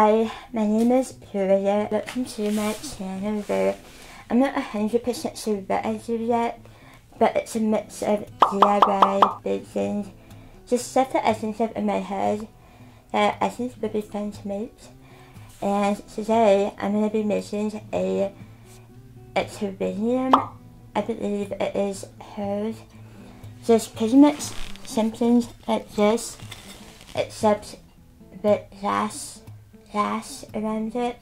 Hi, my name is Julia. Welcome to my channel where I'm not 100% sure what I do yet, but it's a mix of DIY, baking, just stuff that I think of in my head that I think would be fun to make. And today I'm going to be making a terrarium. I believe it is hers. Just pretty much something like this, except with glass around it,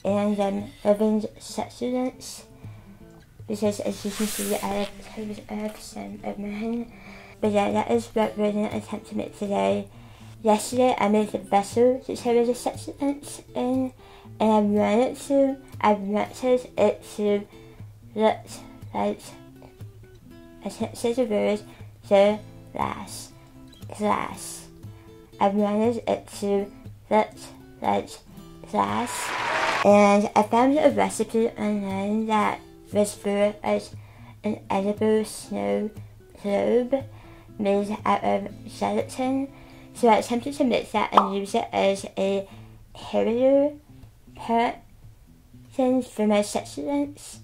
and living succulents, because as you can see I have some of mine. But yeah, that is what we're going to attempt to make today. Yesterday I made a vessel to carry the succulents in, and I wanted it to look like, I can't say the word, the glass. I wanted it to look like glass, and I found a recipe online that was for an edible snow globe made out of gelatin. So I attempted to make that and use it as a carrier part thing for my succulents.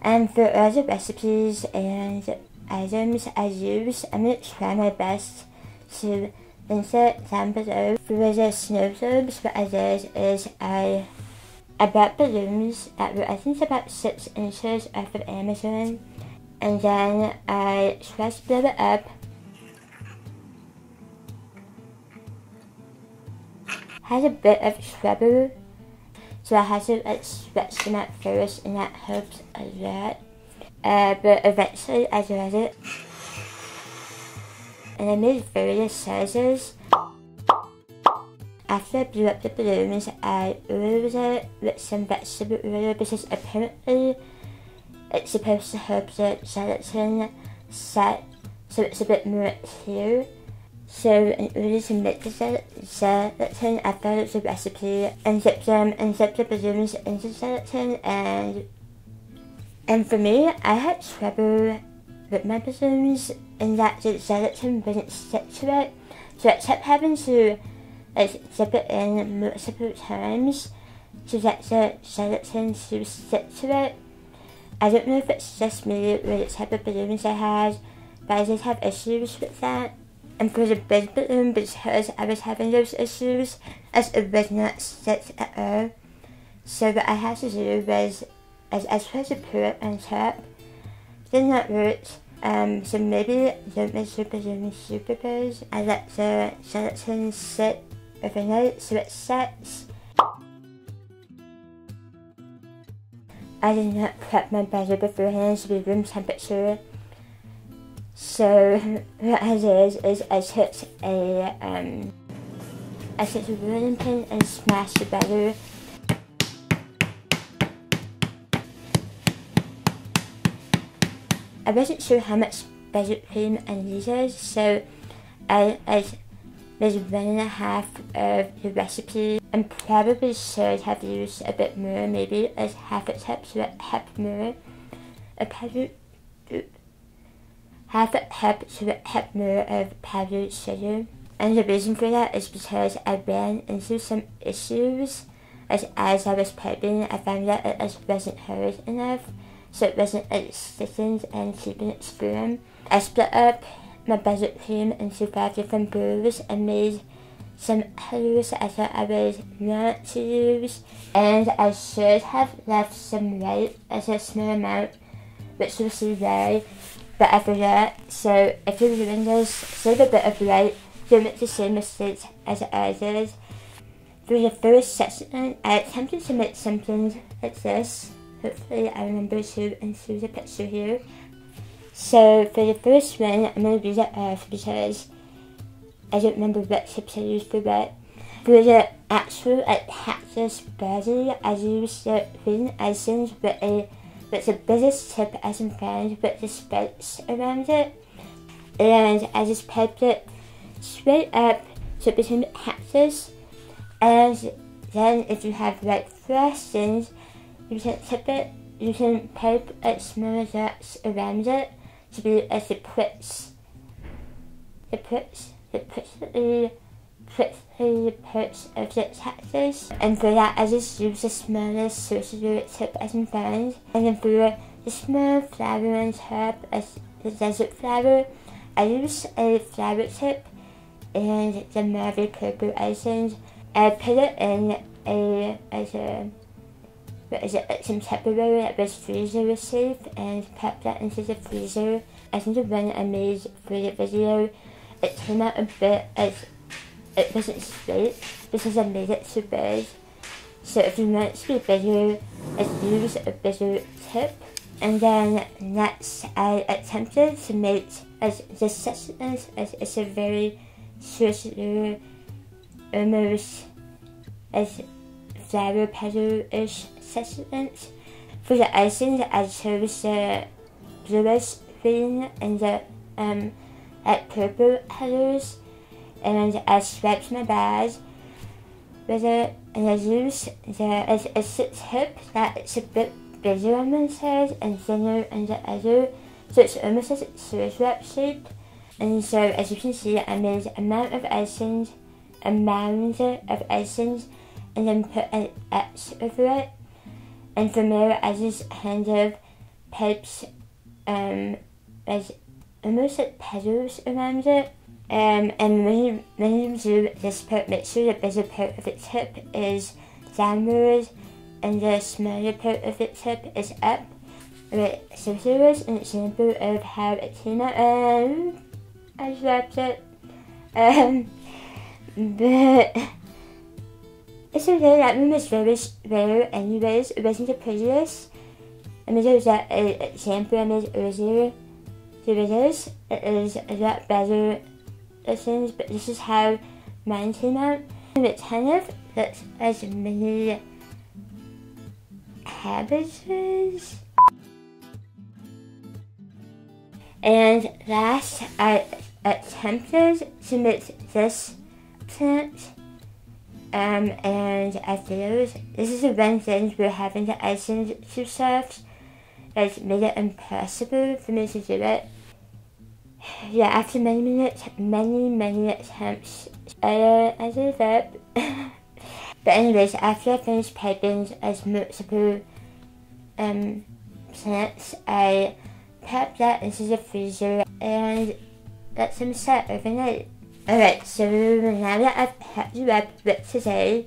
And for all the recipes and items I use, I'm going to try my best to insert down below. For the snow globes, what I did is I bought balloons that were I think about 6 inches off of Amazon, and then I tried to blow it up. Had a bit of trouble, so I had to stretch them out first, and that helped a lot. But eventually I did it, and I made various sizes. After I blew up the balloons, I oiled it with some vegetable oil because apparently it's supposed to help the gelatin set so it's a bit more clear. So in order to make the gelatin, I followed the recipe and dipped the balloons into gelatin, and for me, I had trouble with my balloons in that the gelatin wouldn't stick to it, so I kept having to dip it in multiple times to get the gelatin to stick to it. I don't know if it's just me or the type of balloons I had, but I did have issues with that. And for the big balloon, because I was having those issues, as it would not stick at all, so what I had to do was, as I tried to pour it on top, it did not work. So maybe don't make your balloon super big. I let the gelatin sit overnight so it sets. I did not prep my batter beforehand to be room temperature. So what I did is I took a rolling pin and smashed the batter. I wasn't sure how much Buttercream I needed, so I made 1.5 of the recipe, and probably should have used a bit more, maybe like half a cup, so a cup more. Half a cup to a cup more of powdered sugar. And the reason for that is because I ran into some issues as I was prepping. I found that it wasn't hard enough, so it wasn't sticking and keeping its form. I split up my Buttercream into 5 different bowls and made some colours that I thought I would want to use, and I should have left some white as a small amount, which you'll see there, but I forgot. So if you're doing this, save a bit of white, don't make the same mistakes as I did. For the first succulent, I attempted to make something like this. Hopefully I remember to include a picture here. So for the first one, I'm going to read it off because I don't remember what tips I used for what. For the actual cactus body, I used the green icing with the biggest tip I can find with the spikes around it. And I just piped it straight up to between the cactus. And then if you have white frostings, you can tip it, you can pipe small dots around it to be as the pricks that prickly parts of the cactus, and for that I just use the smallest circular tip I can find. And then for the small flowering herb as the desert flower, I use a flower tip and the mauve purple icing. I put it in some Tupperware that was freezer safe and popped that into the freezer. I think the one I made for the video, it came out a bit as it wasn't straight because I made it so big. So if you want it to be bigger, I use a bigger tip. And then next I attempted to make as the succulent as it's a very circular, almost as flower petal-ish succulent. For the icing, I chose the bluish green and the purple colors, and I scratched my bag with it, and I used it's a tip that it's a bit bigger on one side and thinner on the other, so it's almost like a syrup shape. And so as you can see, I made a mound of icing, and then put an X over it. And from there, I just kind of piped as almost like petals around it. And when you do this part, make sure the bigger part of the tip is downward and the smaller part of the tip is up. Right, so here is an example of how it came out, and I dropped it. But it's okay, that one was very rare anyways. It wasn't the prettiest. I mean, there was that example I made earlier. Here it is. It is a lot better listens, but this is how mine came out. And it kind of looks as many cabbages. And last, I attempted to make this plant. And I failed. This is the one thing where having the icing too soft has made it impossible for me to do it. Yeah, after many attempts, I gave up. But anyways, after I finished piping as multiple plants, I popped that into the freezer and let them set overnight. Alright, so now that I've packed you up with today,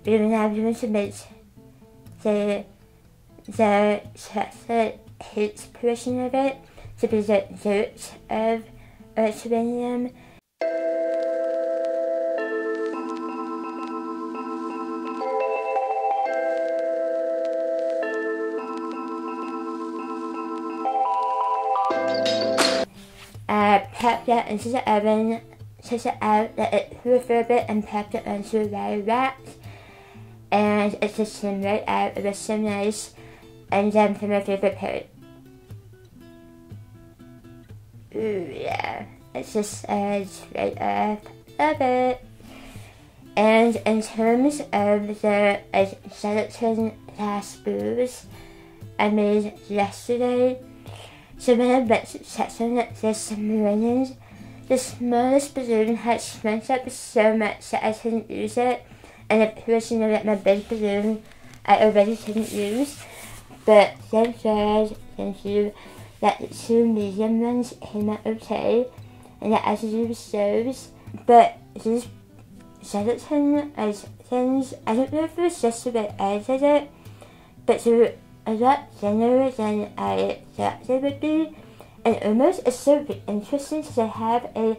we're now going to make the chocolate heat portion of it to be the dirt of terranium. I popped that into the oven, took it out, let it cool for a bit, and popped it onto a wire rack. And it just came right out. It was so nice. And then for my favorite part. Ooh, yeah. It's just right up. Love it. And in terms of the gelatin glass booze I made yesterday, so when I went to check on it this morning, the smallest balloon had shrunk up so much that I couldn't use it, and of course you know that my big balloon I already couldn't use, but thank God, thank you, that the two medium ones came out okay, and that I could use those. But these gelatin things, I don't know if it was just the way I did it, but they were a lot thinner than I thought they would be, and almost it's so interesting because they have a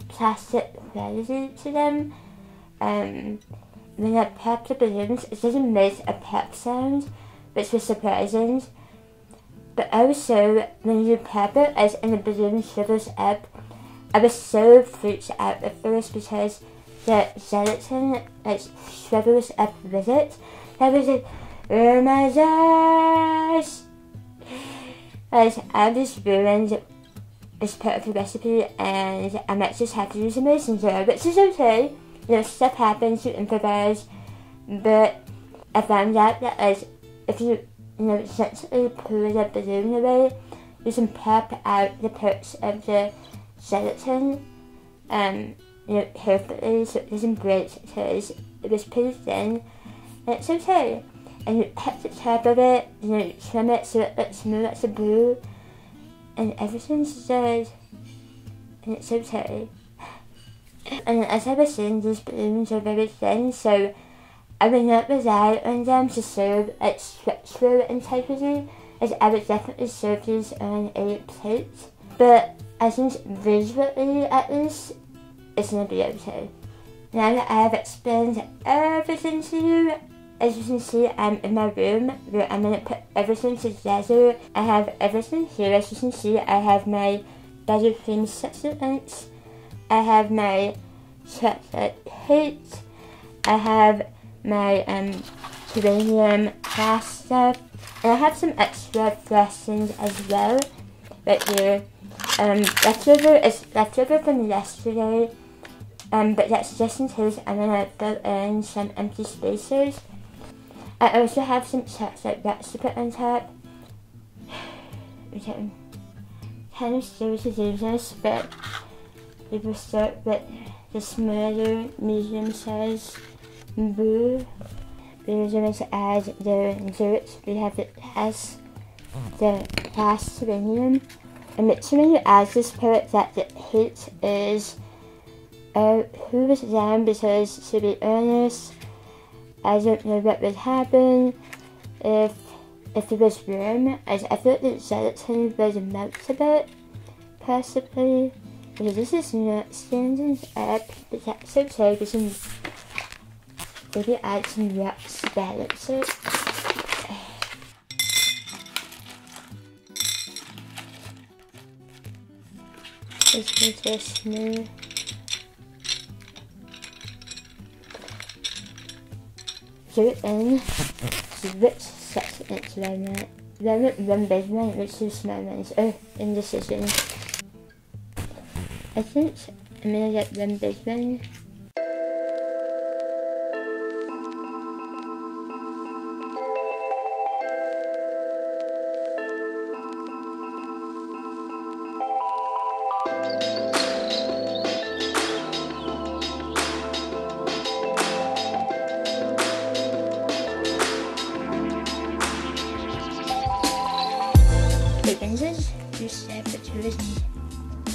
plastic quality to them. When I pop the balloons, it doesn't make a pop sound, which was surprising. But also, when you pop it and the balloon shrivels up, I was so freaked out at first because the gelatin shrivels up with it. I was like, oh my gosh! I just ruined this part of the recipe, and I might just have to use a mason jar, which is okay. You know, stuff happens, you improvise. But I found out that if you essentially pull the balloon away, you can pop out the parts of the gelatin carefully so it doesn't break because it was pretty thin, and it's okay. And you cut the top of it, trim it so it looks smooth as a blue, and everything's good, and it's okay. And as I was saying, these balloons are very thin, so I would not rely on them to serve as structural integrity, as I would definitely serve these on a plate. But I think visually, at least, it's gonna be okay. Now that I have explained everything to you, as you can see, I'm in my room where I'm gonna put everything together. I have everything here. As you can see, I have my Buttercream succulents. I have my chocolate cake. I have my terrarium pasta. And I have some extra frostings as well, right here. Leftover from yesterday, but that's just in case I'm gonna fill in some empty spaces. I also have some chocolate wraps to put on top. Okay, kind of scared to do this, but we will start with the smaller, medium-sized blue. We're going to add the dirt. We have the terranium. And make sure when you add this part that the heat is cooled down, because to be honest, I don't know what would happen if it was warm. I thought the gelatin would melt a bit, possibly. Because this is not standing up, but that's okay. We can maybe add some rocks to balance it. Just make it smooth. Put in which succulents do I want? Do I want one big one or two small ones? Oh, indecision. I think I'm gonna get one big one.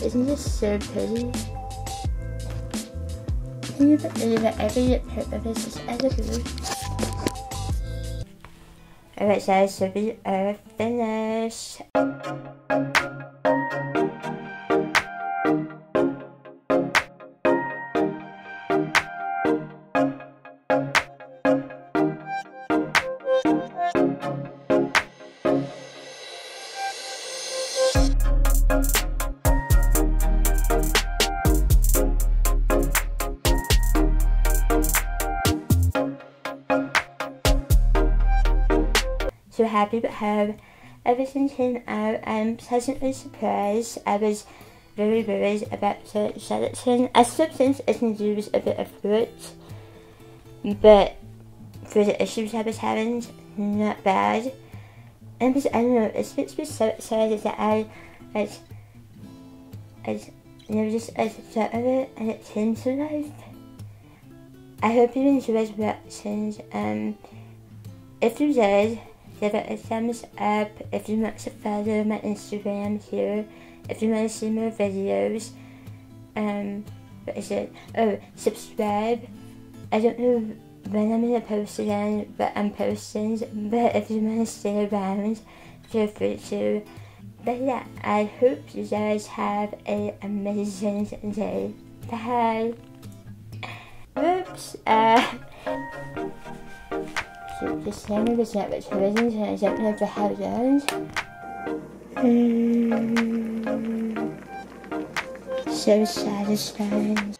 Isn't this so pretty? Can you believe that every part of this is edited? Alright guys, so we are finished. So happy with how everything came out. I'm pleasantly surprised. I was very worried about the gelatin. I still think I can use a bit of fruit, but for the issues I was having, not bad. And because, I don't know, it makes me so excited that I just thought of it and it came to life. I hope you enjoyed watching. If you did, give it a thumbs up. If you want to follow my Instagram here, if you want to see more videos, what is it? Oh, subscribe. I don't know when I'm gonna post again, but I'm posting. But if you want to stay around, feel free to. But yeah, I hope you guys have an amazing day. Bye. Oops. This camera was not recording, so I don't know for how long. So satisfying.